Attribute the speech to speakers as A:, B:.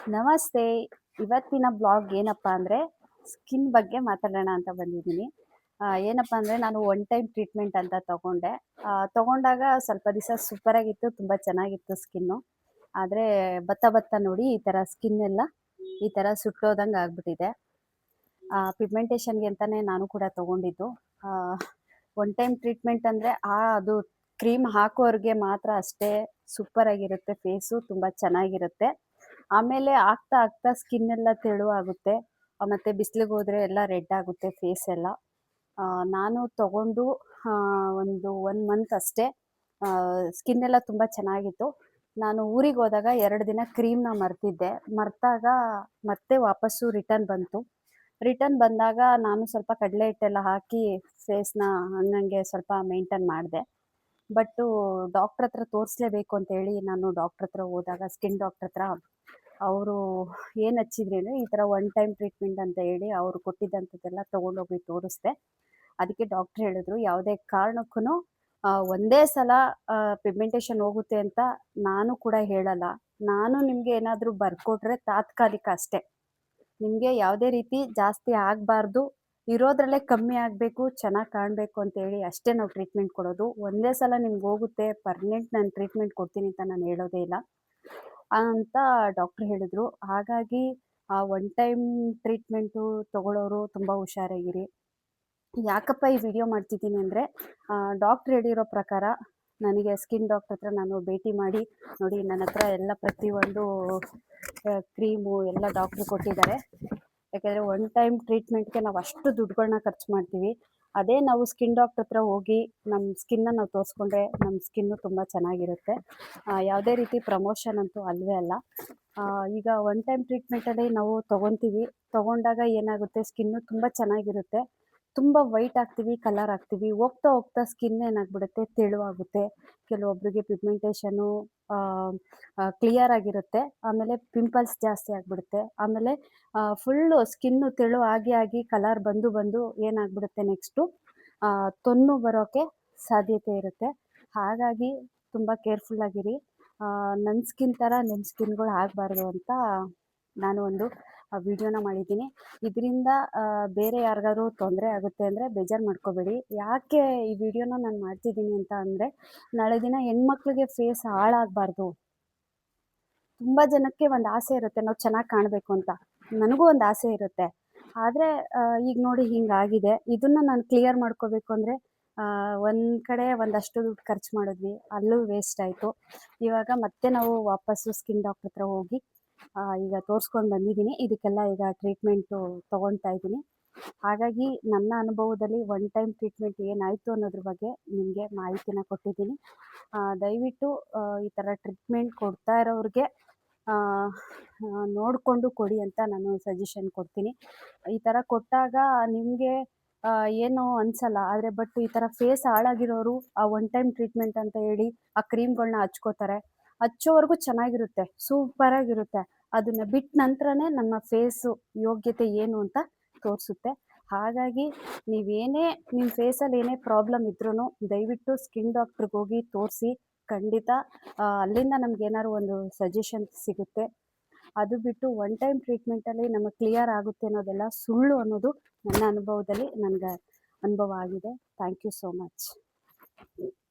A: ನಮಸ್ತೆ. ಇವತ್ತಿನ ಬ್ಲಾಗ್ ಏನಪ್ಪಾ ಅಂದ್ರೆ, ಸ್ಕಿನ್ ಬಗ್ಗೆ ಮಾತಾಡೋಣ ಅಂತ ಬಂದಿದ್ದೀನಿ. ಏನಪ್ಪಾ ಅಂದ್ರೆ ನಾನು ಒನ್ ಟೈಮ್ ಟ್ರೀಟ್ಮೆಂಟ್ ಅಂತ ತಗೊಂಡೆ. ತಗೊಂಡಾಗ ಸ್ವಲ್ಪ ದಿವಸ ಸೂಪರಾಗಿತ್ತು, ತುಂಬ ಚೆನ್ನಾಗಿತ್ತು ಸ್ಕಿನ್ನು. ಆದರೆ ಬತ್ತಾ ಬತ್ತಾ ನೋಡಿ ಈ ಥರ ಸ್ಕಿನ್ ಎಲ್ಲ ಈ ಥರ ಸುಟ್ಟೋದಂಗೆ ಆಗ್ಬಿಟ್ಟಿದೆ. ಪಿಗ್ಮೆಂಟೇಷನ್ಗೆ ಅಂತಾನೆ ನಾನು ಕೂಡ ತಗೊಂಡಿದ್ದು. ಒನ್ ಟೈಮ್ ಟ್ರೀಟ್ಮೆಂಟ್ ಅಂದರೆ ಅದು ಕ್ರೀಮ್ ಹಾಕೋರಿಗೆ ಮಾತ್ರ ಅಷ್ಟೇ ಸೂಪರಾಗಿರುತ್ತೆ, ಫೇಸು ತುಂಬ ಚೆನ್ನಾಗಿರುತ್ತೆ. ಆಮೇಲೆ ಆಗ್ತಾ ಆಗ್ತಾ ಸ್ಕಿನ್ ಎಲ್ಲ ತೆಳುವಾಗುತ್ತೆ. ಮತ್ತೆ ಬಿಸಿಲಿಗೆ ಹೋದ್ರೆ ಎಲ್ಲ ರೆಡ್ ಆಗುತ್ತೆ ಫೇಸ್ ಎಲ್ಲ. ನಾನು ತಗೊಂಡು ಒಂದು 1 ಮಂತ್ ಅಷ್ಟೇ. ಸ್ಕಿನ್ ಎಲ್ಲ ತುಂಬ ಚೆನ್ನಾಗಿತ್ತು. ನಾನು ಊರಿಗೆ ಹೋದಾಗ 2 ದಿನ ಕ್ರೀಮ್ನ ಮರ್ತಿದ್ದೆ. ಮರ್ತಾಗ ಮತ್ತೆ ವಾಪಸ್ಸು ರಿಟರ್ನ್ ಬಂತು. ರಿಟರ್ನ್ ಬಂದಾಗ ನಾನು ಸ್ವಲ್ಪ ಕಡಲೆ ಹಿಟ್ಟೆಲ್ಲ ಹಾಕಿ ಫೇಸ್ನ ಹಂಗಂಗೆ ಸ್ವಲ್ಪ ಮೇಂಟೈನ್ ಮಾಡಿದೆ. ಬಟ್ಟು ಡಾಕ್ಟ್ರ್ ಹತ್ರ ತೋರಿಸ್ಲೇಬೇಕು ಅಂತೇಳಿ ನಾನು ಡಾಕ್ಟ್ರ್ ಹತ್ರ ಹೋದಾಗ ಸ್ಕಿನ್ ಡಾಕ್ಟ್ರ್ ಹತ್ರ ಅವರು ಏನು ಹಚ್ಚಿದ್ರಿ ಅಂದರೆ ಈ ಥರ ಒನ್ ಟೈಮ್ ಟ್ರೀಟ್ಮೆಂಟ್ ಅಂತ ಹೇಳಿ ಅವರು ಕೊಟ್ಟಿದ್ದಂಥದ್ದೆಲ್ಲ ತೊಗೊಂಡೋಗಿ ತೋರಿಸ್ದೆ. ಅದಕ್ಕೆ ಡಾಕ್ಟ್ರ್ ಹೇಳಿದ್ರು ಯಾವುದೇ ಕಾರಣಕ್ಕೂ ಒಂದೇ ಸಲ ಪಿಗ್ಮೆಂಟೇಷನ್ ಹೋಗುತ್ತೆ ಅಂತ ನಾನು ಕೂಡ ಹೇಳಲ್ಲ. ನಾನು ನಿಮಗೆ ಏನಾದರೂ ಬರ್ಕೊಟ್ರೆ ತಾತ್ಕಾಲಿಕ ಅಷ್ಟೇ. ನಿಮಗೆ ಯಾವುದೇ ರೀತಿ ಜಾಸ್ತಿ ಆಗಬಾರ್ದು, ಇರೋದ್ರಲ್ಲೇ ಕಮ್ಮಿ ಆಗಬೇಕು, ಚೆನ್ನಾಗಿ ಕಾಣಬೇಕು ಅಂತೇಳಿ ಅಷ್ಟೇ ನಾವು ಟ್ರೀಟ್ಮೆಂಟ್ ಕೊಡೋದು. ಒಂದೇ ಸಲ ನಿಮ್ಗೆ ಹೋಗುತ್ತೆ ಪರ್ಮನೆಂಟ್ ನಾನು ಟ್ರೀಟ್ಮೆಂಟ್ ಕೊಡ್ತೀನಿ ಅಂತ ನಾನು ಹೇಳೋದೇ ಇಲ್ಲ ಅಂತ ಡಾಕ್ಟ್ರ್ ಹೇಳಿದ್ರು. ಹಾಗಾಗಿ ಒನ್ ಟೈಮ್ ಟ್ರೀಟ್ಮೆಂಟು ತಗೊಳ್ಳೋರು ತುಂಬ ಹುಷಾರಾಗಿರಿ. ಯಾಕಪ್ಪ ಈ ವಿಡಿಯೋ ಮಾಡ್ತಿದ್ದೀನಿ ಅಂದರೆ, ಡಾಕ್ಟ್ರ್ ಹೇಳಿರೋ ಪ್ರಕಾರ ನನಗೆ ಸ್ಕಿನ್ ಡಾಕ್ಟ್ರ್ ಹತ್ರ ನಾನು ಭೇಟಿ ಮಾಡಿ ನೋಡಿ ನನ್ನ ಹತ್ರ ಎಲ್ಲ ಪ್ರತಿಯೊಂದು ಕ್ರೀಮು ಎಲ್ಲ ಡಾಕ್ಟ್ರು ಕೊಟ್ಟಿದ್ದಾರೆ. ಯಾಕೆಂದರೆ ಒನ್ ಟೈಮ್ ಟ್ರೀಟ್ಮೆಂಟ್ಗೆ ನಾವು ಅಷ್ಟು ದುಡ್ಡುಗಳ್ನ ಖರ್ಚು ಮಾಡ್ತೀವಿ. ಅದೇ ನಾವು ಸ್ಕಿನ್ ಡಾಕ್ಟ್ರ್ ಹತ್ರ ಹೋಗಿ ನಮ್ಮ ಸ್ಕಿನ್ನ ನಾವು ತೋರಿಸ್ಕೊಂಡ್ರೆ ನಮ್ಮ ಸ್ಕಿನ್ನು ತುಂಬ ಚೆನ್ನಾಗಿರುತ್ತೆ. ಯಾವುದೇ ರೀತಿ ಪ್ರಮೋಷನ್ ಅಂತೂ ಅಲ್ಲವೇ ಅಲ್ಲ. ಈಗ ಒನ್ ಟೈಮ್ ಟ್ರೀಟ್ಮೆಂಟಲ್ಲಿ ನಾವು ತೊಗೊತೀವಿ. ತೊಗೊಂಡಾಗ ಏನಾಗುತ್ತೆ, ಸ್ಕಿನ್ನು ತುಂಬ ಚೆನ್ನಾಗಿರುತ್ತೆ, ತುಂಬ ವೈಟ್ ಆಗ್ತೀವಿ, ಕಲರ್ ಆಗ್ತೀವಿ. ಹೋಗ್ತಾ ಹೋಗ್ತಾ ಸ್ಕಿನ್ ಏನಾಗ್ಬಿಡುತ್ತೆ, ತೆಳುವಾಗುತ್ತೆ. ಕೆಲವೊಬ್ಬರಿಗೆ ಪಿಗ್ಮೆಂಟೇಷನು ಕ್ಲಿಯರ್ ಆಗಿರುತ್ತೆ, ಆಮೇಲೆ ಪಿಂಪಲ್ಸ್ ಜಾಸ್ತಿ ಆಗಿಬಿಡುತ್ತೆ. ಆಮೇಲೆ ಫುಲ್ಲು ಸ್ಕಿನ್ನು ತೆಳು ಆಗಿ ಆಗಿ ಕಲರ್ ಬಂದು ಬಂದು ಏನಾಗ್ಬಿಡುತ್ತೆ ನೆಕ್ಸ್ಟು ತೊನ್ನು ಬರೋಕ್ಕೆ ಸಾಧ್ಯತೆ ಇರುತ್ತೆ. ಹಾಗಾಗಿ ತುಂಬ ಕೇರ್ಫುಲ್ಲಾಗಿರಿ. ನನ್ನ ಸ್ಕಿನ್ ಥರ ನಿಮ್ಮ ಸ್ಕಿನ್ಗಳು ಆಗಬಾರ್ದು ಅಂತ ನಾನು ಒಂದು ವಿಡಿಯೋನ ಮಾಡಿದ್ದೀನಿ. ಇದರಿಂದ ಬೇರೆ ಯಾರಿಗಾದ್ರು ತೊಂದರೆ ಆಗುತ್ತೆ ಅಂದರೆ ಬೇಜಾರು ಮಾಡ್ಕೋಬೇಡಿ. ಯಾಕೆ ಈ ವಿಡಿಯೋನ ನಾನು ಮಾಡ್ತಿದ್ದೀನಿ ಅಂತ ಅಂದರೆ, ನಾಳೆ ದಿನ ಹೆಣ್ಮಕ್ಳಿಗೆ ಫೇಸ್ ಹಾಳಾಗಬಾರ್ದು. ತುಂಬ ಜನಕ್ಕೆ ಒಂದು ಆಸೆ ಇರುತ್ತೆ ನಾವು ಚೆನ್ನಾಗಿ ಕಾಣಬೇಕು ಅಂತ. ನನಗೂ ಒಂದು ಆಸೆ ಇರುತ್ತೆ. ಆದರೆ ಈಗ ನೋಡಿ ಹಿಂಗಾಗಿದೆ. ಇದನ್ನು ನಾನು ಕ್ಲಿಯರ್ ಮಾಡ್ಕೋಬೇಕು ಅಂದರೆ ಒಂದು ಕಡೆ ಒಂದಷ್ಟು ದುಡ್ಡು ಖರ್ಚು ಮಾಡಿದ್ವಿ, ಅಲ್ಲೂ ವೇಸ್ಟ್ ಆಯಿತು. ಇವಾಗ ಮತ್ತೆ ನಾವು ವಾಪಸ್ಸು ಸ್ಕಿನ್ ಡಾಕ್ಟ್ರ್ ಹತ್ರ ಹೋಗಿ ಈಗ ತೋರಿಸ್ಕೊಂಡು ಬಂದಿದ್ದೀನಿ. ಇದಕ್ಕೆಲ್ಲ ಈಗ ಟ್ರೀಟ್ಮೆಂಟು ತೊಗೊಳ್ತಾ ಇದ್ದೀನಿ. ಹಾಗಾಗಿ ನನ್ನ ಅನುಭವದಲ್ಲಿ ಒನ್ ಟೈಮ್ ಟ್ರೀಟ್ಮೆಂಟ್ ಏನಾಯಿತು ಅನ್ನೋದ್ರ ಬಗ್ಗೆ ನಿಮಗೆ ಮಾಹಿತಿನ ಕೊಟ್ಟಿದ್ದೀನಿ. ದಯವಿಟ್ಟು ಈ ಥರ ಟ್ರೀಟ್ಮೆಂಟ್ ಕೊಡ್ತಾ ಇರೋರಿಗೆ ನೋಡಿಕೊಂಡು ಕೊಡಿ ಅಂತ ನಾನು ಸಜೆಷನ್ ಕೊಡ್ತೀನಿ. ಈ ಥರ ಕೊಟ್ಟಾಗ ನಿಮಗೆ ಏನೂ ಅನಿಸಲ್ಲ. ಆದರೆ ಬಟ್ ಈ ಥರ ಫೇಸ್ ಹಾಳಾಗಿರೋರು ಆ ಒನ್ ಟೈಮ್ ಟ್ರೀಟ್ಮೆಂಟ್ ಅಂತ ಹೇಳಿ ಆ ಕ್ರೀಮ್ಗಳನ್ನ ಹಚ್ಕೋತಾರೆ. ಹಚ್ಚೋವರೆಗೂ ಚೆನ್ನಾಗಿರುತ್ತೆ, ಸೂಪರಾಗಿರುತ್ತೆ. ಅದನ್ನು ಬಿಟ್ಟ ನಂತರನೇ ನಮ್ಮ ಫೇಸು ಯೋಗ್ಯತೆ ಏನು ಅಂತ ತೋರಿಸುತ್ತೆ. ಹಾಗಾಗಿ ನೀವೇನೇ ನಿಮ್ಮ ಫೇಸಲ್ಲಿ ಏನೇ ಪ್ರಾಬ್ಲಮ್ ಇದ್ರೂ ದಯವಿಟ್ಟು ಸ್ಕಿನ್ ಡಾಕ್ಟ್ರಿಗೆ ಹೋಗಿ ತೋರಿಸಿ. ಖಂಡಿತ ಅಲ್ಲಿಂದ ನಮಗೇನಾದ್ರು ಒಂದು ಸಜೆಷನ್ ಸಿಗುತ್ತೆ. ಅದು ಬಿಟ್ಟು ಒನ್ ಟೈಮ್ ಟ್ರೀಟ್ಮೆಂಟಲ್ಲಿ ನಮಗೆ ಕ್ಲಿಯರ್ ಆಗುತ್ತೆ ಅನ್ನೋದೆಲ್ಲ ಸುಳ್ಳು ಅನ್ನೋದು ನನ್ನ ಅನುಭವದಲ್ಲಿ ನನಗೆ ಅನುಭವ ಆಗಿದೆ. Thank you so much.